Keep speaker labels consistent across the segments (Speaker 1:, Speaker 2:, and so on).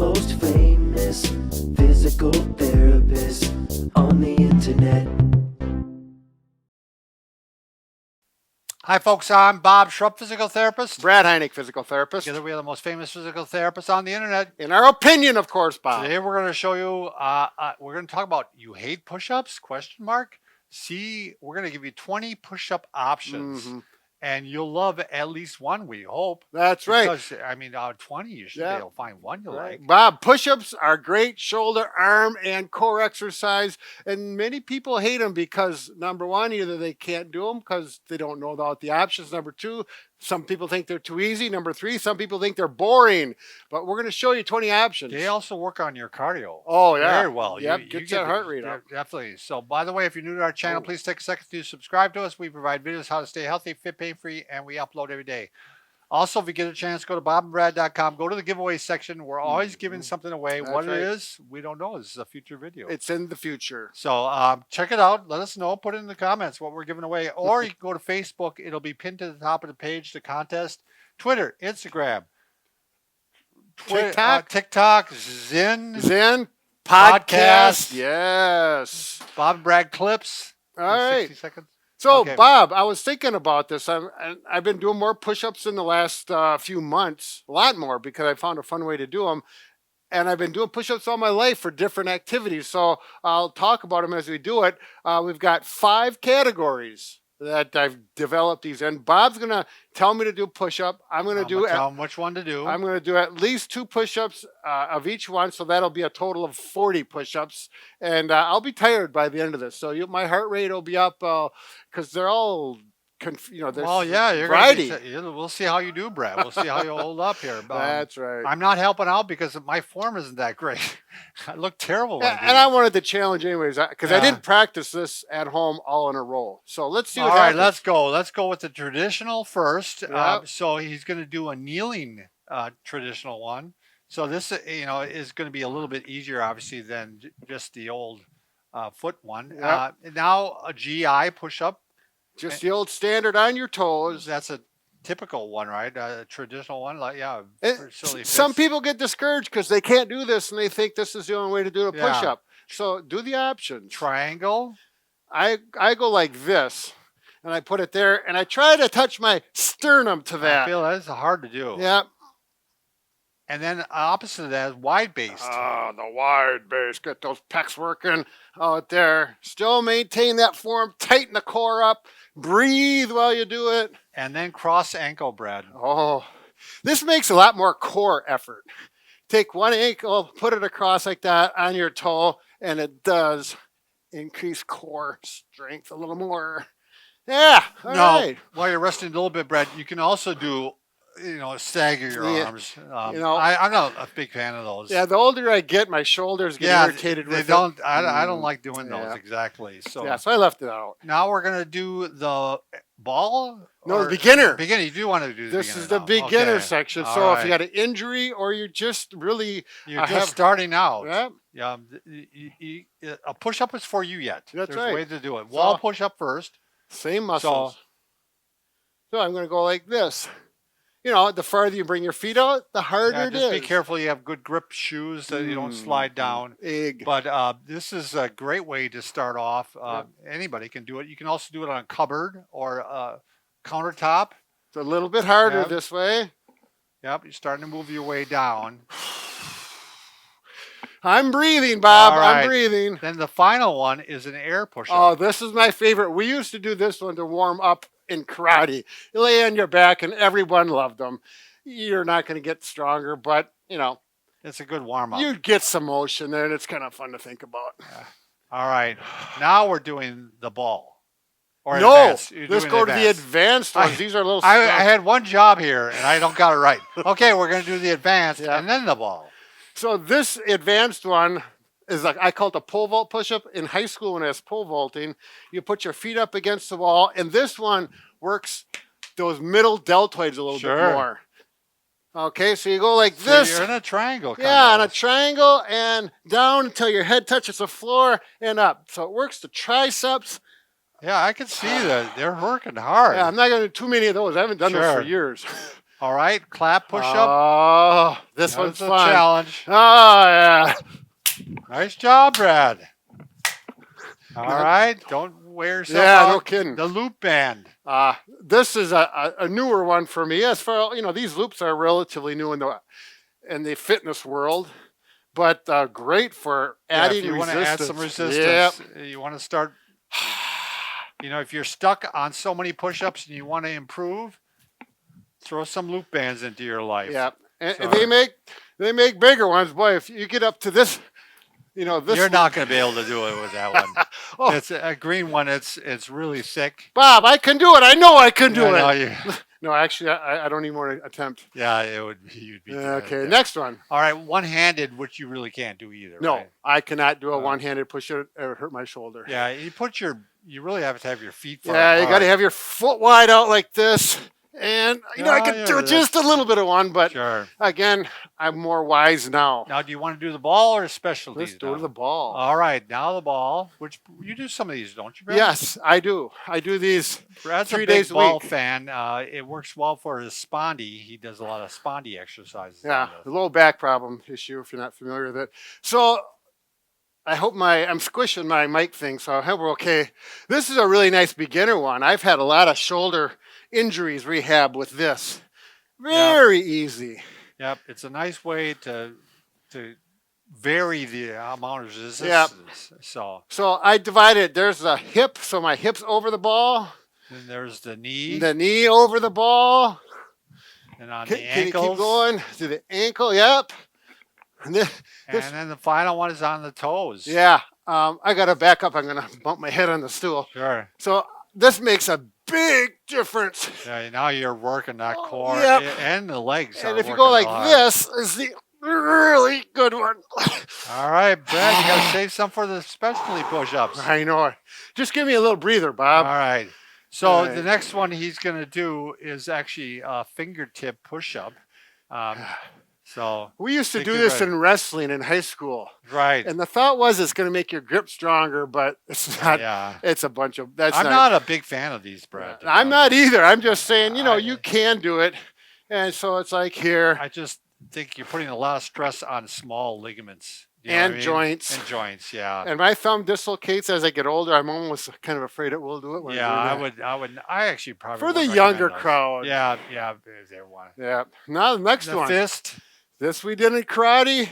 Speaker 1: most famous physical therapist on the internet.
Speaker 2: Hi folks, I'm Bob Schrupp, physical therapist.
Speaker 3: Brad Heineck, physical therapist.
Speaker 2: Together we are the most famous physical therapists on the internet.
Speaker 3: In our opinion, of course, Bob.
Speaker 2: Today we're going to show you, we're going to talk about you hate push-ups, question mark. See, we're going to give you 20 push-up options.
Speaker 3: Mm-hmm.
Speaker 2: And you'll love at least one, we hope.
Speaker 3: That's right.
Speaker 2: Because, I mean, out of 20, you should be able to find one you like.
Speaker 3: Bob, push-ups are great shoulder, arm, and core exercise. And many people hate them because, number one, either they can't do them because they don't know about the options. Number two, some people think they're too easy. Number three, some people think they're boring. But we're going to show you 20 options.
Speaker 2: They also work on your cardio.
Speaker 3: Oh, yeah.
Speaker 2: Very well.
Speaker 3: Yep, get that heart rate up.
Speaker 2: Definitely. So, by the way, if you're new to our channel, please take a second to subscribe to us. We provide videos how to stay healthy, fit, pain-free, and we upload every day. Also, if you get a chance, go to bobandbrad.com. Go to the giveaway section. We're always giving something away. What it is, we don't know. This is a future video.
Speaker 3: It's in the future.
Speaker 2: So check it out. Let us know. Put it in the comments what we're giving away. Or you can go to Facebook. It'll be pinned to the top of the page, the contest. Twitter, Instagram, TikTok, Zen,
Speaker 3: podcast. Yes.
Speaker 2: Bob and Brad clips.
Speaker 3: All right.
Speaker 2: 60 seconds.
Speaker 3: So,
Speaker 2: okay.
Speaker 3: Bob, I was thinking about this. I've been doing more push-ups in the last few months, a lot more, because I found a fun way to do them. And I've been doing push-ups all my life for different activities. So I'll talk about them as we do it. We've got 5 categories that I've developed these in. Bob's going to tell me to do push-up. I'm going to
Speaker 2: tell him which one to do.
Speaker 3: I'm going to do at least 2 push-ups of each one. So that'll be a total of 40 push-ups. And I'll be tired by the end of this. So my heart rate will be up because they're all... there's variety.
Speaker 2: We'll see how you do, Brad. We'll see how you hold up here.
Speaker 3: That's right.
Speaker 2: I'm not helping out because my form isn't that great. I look terrible.
Speaker 3: And I wanted the challenge anyways because I didn't practice this at home all in a row. So let's see what happens.
Speaker 2: All right, let's go. Let's go with the traditional first.
Speaker 3: Yep.
Speaker 2: So he's going to do a kneeling traditional one. So this, is going to be a little bit easier, obviously, than just the old foot one.
Speaker 3: Yep.
Speaker 2: Now a GI push-up.
Speaker 3: Just the old standard on your toes.
Speaker 2: That's a typical one, right? A traditional one,
Speaker 3: Some people get discouraged because they can't do this and they think this is the only way to do a push-up. So do the options.
Speaker 2: Triangle.
Speaker 3: I go like this, and I put it there, and I try to touch my sternum to that.
Speaker 2: I feel that's hard to do.
Speaker 3: Yeah.
Speaker 2: And then opposite of that is wide-based.
Speaker 3: The wide base. Get those pecs working out there. Still maintain that form. Tighten the core up. Breathe while you do it.
Speaker 2: And then cross ankle, Brad.
Speaker 3: Oh, this makes a lot more core effort. Take one ankle, put it across like that on your toe, and it does increase core strength a little more. Yeah, all right.
Speaker 2: While you're resting a little bit, Brad, you can also do, stagger your arms. I'm not a big fan of those.
Speaker 3: Yeah, the older I get, my shoulders get irritated with it.
Speaker 2: I don't like doing those exactly. So
Speaker 3: I left it out.
Speaker 2: Now we're gonna do the ball.
Speaker 3: No, the beginner.
Speaker 2: Beginner. You do want to do
Speaker 3: this is the beginner section. So if you got an injury or you're just really
Speaker 2: starting out, a push up is for you yet.
Speaker 3: That's
Speaker 2: There's ways to do it. Wall push up first.
Speaker 3: Same muscles. So I'm going to go like this. The farther you bring your feet out, the harder it is.
Speaker 2: Just be careful you have good grip shoes so you don't slide down. But this is a great way to start off. Anybody can do it. You can also do it on a cupboard or a countertop.
Speaker 3: It's a little bit harder this way.
Speaker 2: Yep, you're starting to move your way down.
Speaker 3: I'm breathing, Bob.
Speaker 2: Right.
Speaker 3: I'm breathing.
Speaker 2: Then the final one is an air push-up.
Speaker 3: Oh, this is my favorite. We used to do this one to warm up in karate. You lay on your back and everyone loved them. You're not going to get stronger, but
Speaker 2: it's a good warm-up.
Speaker 3: You get some motion there and it's kind of fun to think about.
Speaker 2: All right. Now we're doing the ball. Or
Speaker 3: let's go to the advanced ones. These are a little
Speaker 2: I had one job here and I don't got it right. Okay, we're going to do the advanced and then the ball.
Speaker 3: So this advanced one is I call it a pole vault push-up. In high school when I was pole vaulting, you put your feet up against the wall, and this one works those middle deltoids a little bit more. Okay, so you go like this.
Speaker 2: You're in a triangle.
Speaker 3: On a triangle and down until your head touches the floor and up. So it works the triceps.
Speaker 2: Yeah, I can see that. They're working hard.
Speaker 3: Yeah, I'm not going to do too many of those. I haven't done those for years.
Speaker 2: All right, clap push-up.
Speaker 3: Oh, this one's
Speaker 2: That's a
Speaker 3: fun.
Speaker 2: challenge.
Speaker 3: Oh, yeah.
Speaker 2: Nice job, Brad. All right, don't wear yourself
Speaker 3: Yeah,
Speaker 2: out.
Speaker 3: no kidding.
Speaker 2: The loop band.
Speaker 3: This is a newer one for me. As far these loops are relatively new in the fitness world, but great for adding
Speaker 2: if you want to add some
Speaker 3: resistance.
Speaker 2: resistance, you want to start. If you're stuck on so many push-ups and you want to improve, throw some loop bands into your life.
Speaker 3: Yeah, and
Speaker 2: So-
Speaker 3: they make bigger ones. Boy, if you get up to this, this.
Speaker 2: You're not going to be able to do it with that one.
Speaker 3: Oh.
Speaker 2: It's a green one. It's really thick.
Speaker 3: Bob, I can do it. I know I can do
Speaker 2: Yeah,
Speaker 3: it. No, actually, I don't even want to attempt.
Speaker 2: yeah, it would. You'd be
Speaker 3: Okay,
Speaker 2: good.
Speaker 3: next one.
Speaker 2: All right, one-handed, which you really can't do either.
Speaker 3: No,
Speaker 2: right?
Speaker 3: I cannot do a one-handed push-up. It would hurt my shoulder.
Speaker 2: Yeah, you really have to have your feet. Far
Speaker 3: Yeah, you
Speaker 2: apart.
Speaker 3: got to have your foot wide out like this. And, I
Speaker 2: Yeah,
Speaker 3: could
Speaker 2: yeah,
Speaker 3: do just a little bit of one, but
Speaker 2: Sure.
Speaker 3: again, I'm more wise now.
Speaker 2: Now, do you want to do the ball or specialties?
Speaker 3: Let's do
Speaker 2: now?
Speaker 3: the ball.
Speaker 2: All right, now the ball. Which you do some of these, don't you, Brad?
Speaker 3: Yes, I do. I do these
Speaker 2: Brad's
Speaker 3: 3
Speaker 2: a big
Speaker 3: days a
Speaker 2: ball
Speaker 3: week.
Speaker 2: fan. It works well for his spondy. He does a lot of spondy exercises.
Speaker 3: Yeah,
Speaker 2: on
Speaker 3: a
Speaker 2: this.
Speaker 3: low back problem issue if you're not familiar with it. So I hope I'm squishing my mic thing, so I hope we're okay. This is a really nice beginner one. I've had a lot of shoulder injuries rehab with this. Very easy.
Speaker 2: Yep, it's a nice way to vary the amount of resistance.
Speaker 3: Yep. So I divided. There's a hip, so my hip's over the ball.
Speaker 2: Then there's the knee,
Speaker 3: The knee over the ball.
Speaker 2: and on
Speaker 3: Can
Speaker 2: the
Speaker 3: you
Speaker 2: ankles.
Speaker 3: keep going to the ankle? Yep. And then,
Speaker 2: And then the final one is on the toes.
Speaker 3: yeah. I got to back up. I'm going to bump my head on the stool.
Speaker 2: Sure.
Speaker 3: So this makes a big difference.
Speaker 2: Yeah, now you're working that core
Speaker 3: Yep.
Speaker 2: and the legs.
Speaker 3: And
Speaker 2: are
Speaker 3: if you go
Speaker 2: working
Speaker 3: like
Speaker 2: a lot.
Speaker 3: this, is the really good one.
Speaker 2: All right, Brad, you got to save some for the specialty push-ups.
Speaker 3: I know it. Just give me a little breather,
Speaker 2: All
Speaker 3: Bob.
Speaker 2: right. So
Speaker 3: All right.
Speaker 2: the next one he's going to do is actually a fingertip push-up. So
Speaker 3: We used to
Speaker 2: Think
Speaker 3: do
Speaker 2: you're
Speaker 3: this
Speaker 2: right.
Speaker 3: in wrestling in high school.
Speaker 2: right.
Speaker 3: And the thought was it's going to make your grip stronger, but it's not.
Speaker 2: Yeah.
Speaker 3: It's a bunch of. That's
Speaker 2: I'm not a big fan of these, Brad. to be
Speaker 3: I'm
Speaker 2: honest.
Speaker 3: not either. I'm just saying,
Speaker 2: I-
Speaker 3: you can do it. And so it's like here.
Speaker 2: I just think you're putting a lot of stress on small ligaments. You know what
Speaker 3: And
Speaker 2: I mean?
Speaker 3: joints.
Speaker 2: And joints, yeah.
Speaker 3: And my thumb dislocates as I get older. I'm almost kind of afraid it will do it. When
Speaker 2: Yeah,
Speaker 3: I do that.
Speaker 2: I would. I actually probably
Speaker 3: For
Speaker 2: would
Speaker 3: the
Speaker 2: recommend
Speaker 3: younger
Speaker 2: those.
Speaker 3: crowd.
Speaker 2: Yeah, if they want.
Speaker 3: Yeah. Now the next
Speaker 2: The
Speaker 3: one.
Speaker 2: fist.
Speaker 3: This we did in karate.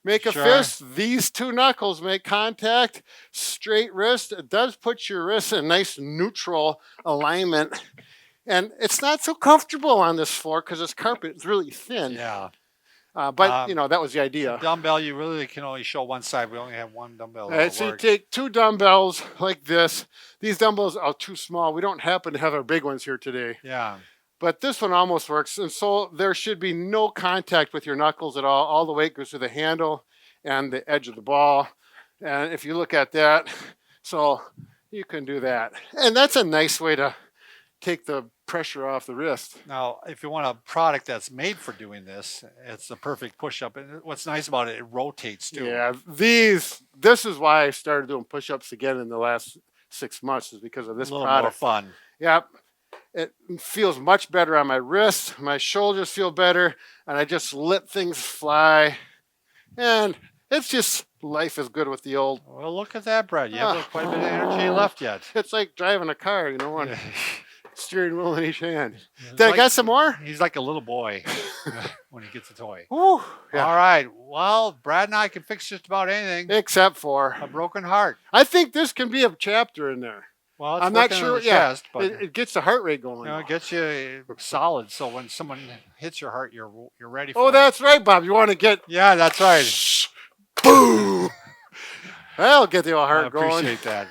Speaker 3: Make a
Speaker 2: Sure.
Speaker 3: fist. These two knuckles make contact. Straight wrist. It does put your wrist in nice neutral alignment. And it's not so comfortable on this floor because this carpet is really thin.
Speaker 2: Yeah.
Speaker 3: But, that was the idea.
Speaker 2: Dumbbell, you really can only show one side. We only have one dumbbell.
Speaker 3: All
Speaker 2: that'll
Speaker 3: right, so you
Speaker 2: work.
Speaker 3: take two dumbbells like this. These dumbbells are too small. We don't happen to have our big ones here today.
Speaker 2: Yeah.
Speaker 3: But this one almost works. And so there should be no contact with your knuckles at all. All the weight goes to the handle and the edge of the ball. And if you look at that, so you can do that. And that's a nice way to take the pressure off the wrist.
Speaker 2: Now, if you want a product that's made for doing this, it's the perfect push-up. And what's nice about it, it rotates too.
Speaker 3: Yeah, this is why I started doing push-ups again in the last 6 months, is because of this
Speaker 2: a little
Speaker 3: product.
Speaker 2: more fun.
Speaker 3: Yep. It feels much better on my wrists. My shoulders feel better. And I just let things fly. And it's just, life is good with the old.
Speaker 2: Well, look at that, Brad. You haven't
Speaker 3: Ah.
Speaker 2: quite a bit of energy left yet.
Speaker 3: It's like driving a car, one
Speaker 2: Yeah.
Speaker 3: steering wheel in each hand.
Speaker 2: It's
Speaker 3: Did I
Speaker 2: like-
Speaker 3: got some more?
Speaker 2: He's like a little boy when he gets a toy.
Speaker 3: Woo, yeah.
Speaker 2: All right. Well, Brad and I can fix just about anything.
Speaker 3: Except for,
Speaker 2: A broken heart.
Speaker 3: I think this can be a chapter in there.
Speaker 2: Well, it's
Speaker 3: I'm not
Speaker 2: working on
Speaker 3: sure.
Speaker 2: the
Speaker 3: Yeah,
Speaker 2: chest, but
Speaker 3: it gets the heart rate going.
Speaker 2: it gets you solid. So when someone hits your heart, you're ready for
Speaker 3: Oh,
Speaker 2: it.
Speaker 3: that's right, Bob. You want to get
Speaker 2: Yeah, that's right.
Speaker 3: boom. That'll get the old
Speaker 2: I
Speaker 3: heart going.
Speaker 2: appreciate that.